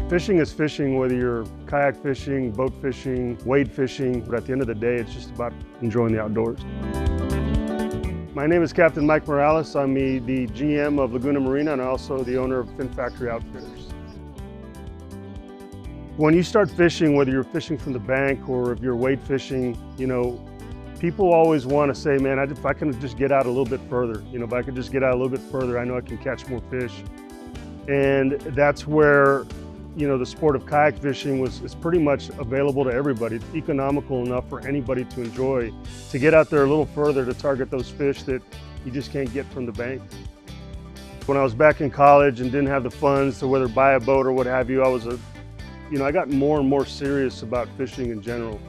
Fishing is fishing, whether you're kayak fishing, boat fishing, wade fishing, but at the end of the day, it's just about enjoying the outdoors. My name is Captain Mike Morales. I'm the GM of Laguna Marina and also the owner of Fin Factory Outfitters. When you start fishing, whether you're fishing from the bank or if you're wade fishing, people always want to say, man, if I can just get out a little bit further, if I could just get out a little bit further, I know I can catch more fish. And that's where the sport of kayak fishing is pretty much available to everybody. It's economical enough for anybody to enjoy, to get out there a little further to target those fish that you just can't get from the bank. When I was back in college and didn't have the funds to whether buy a boat or what have you, I got more and more serious about fishing in general.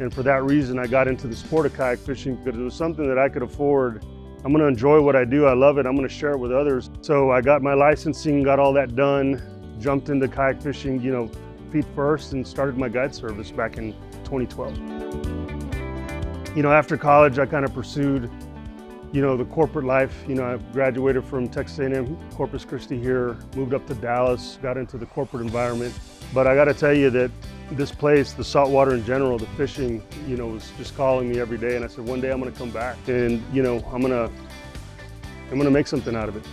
And for that reason, I got into the sport of kayak fishing because it was something that I could afford. I'm gonna enjoy what I do, I love it, I'm gonna share it with others. So I got my licensing, got all that done, jumped into kayak fishing, feet first, and started my guide service back in 2012. After college, I kind of pursued, the corporate life. I graduated from Texas A&M, Corpus Christi here, moved up to Dallas, got into the corporate environment. But I got to tell you that this place, the saltwater in general, the fishing, was just calling me every day. And I said, one day I'm going to come back, and I'm going to make something out of it.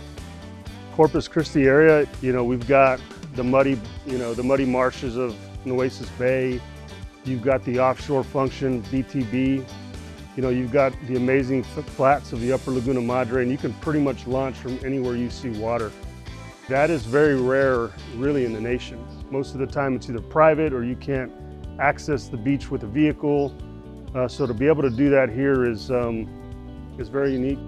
Corpus Christi area, we've got the muddy marshes of Nueces Bay. You've got the offshore function, BTB. You've got the amazing flats of the upper Laguna Madre, and you can pretty much launch from anywhere you see water. That is very rare, really, in the nation. Most of the time it's either private or you can't access the beach with a vehicle. So to be able to do that here is very unique.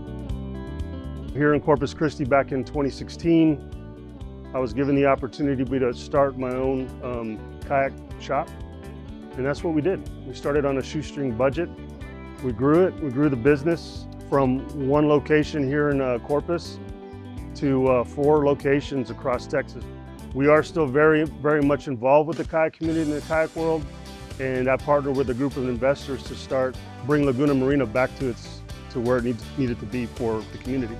Here in Corpus Christi back in 2016, I was given the opportunity to start my own kayak shop, and that's what we did. We started on a shoestring budget. We grew it. We grew the business from one location here in Corpus to 4 locations across Texas. We are still very, very much involved with the kayak community in the kayak world, and I partnered with a group of investors to bring Laguna Marina back to where it needed to be for the community.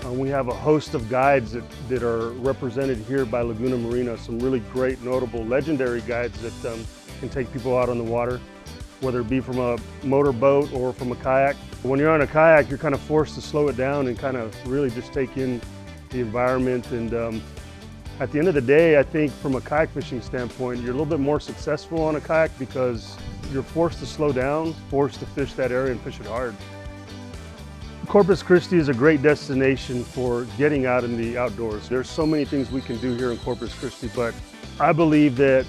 We have a host of guides that are represented here by Laguna Marina, some really great, notable, legendary guides that can take people out on the water, whether it be from a motorboat or from a kayak. When you're on a kayak, you're kind of forced to slow it down and kind of really just take in the environment. And at the end of the day, I think from a kayak fishing standpoint, you're a little bit more successful on a kayak because you're forced to slow down, forced to fish that area and fish it hard. Corpus Christi is a great destination for getting out in the outdoors. There's so many things we can do here in Corpus Christi, but I believe that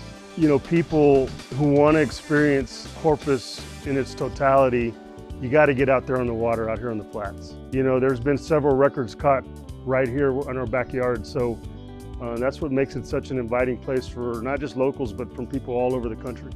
people who want to experience Corpus in its totality, you got to get out there on the water, out here on the flats. There's been several records caught right here in our backyard, so that's what makes it such an inviting place for not just locals, but from people all over the country.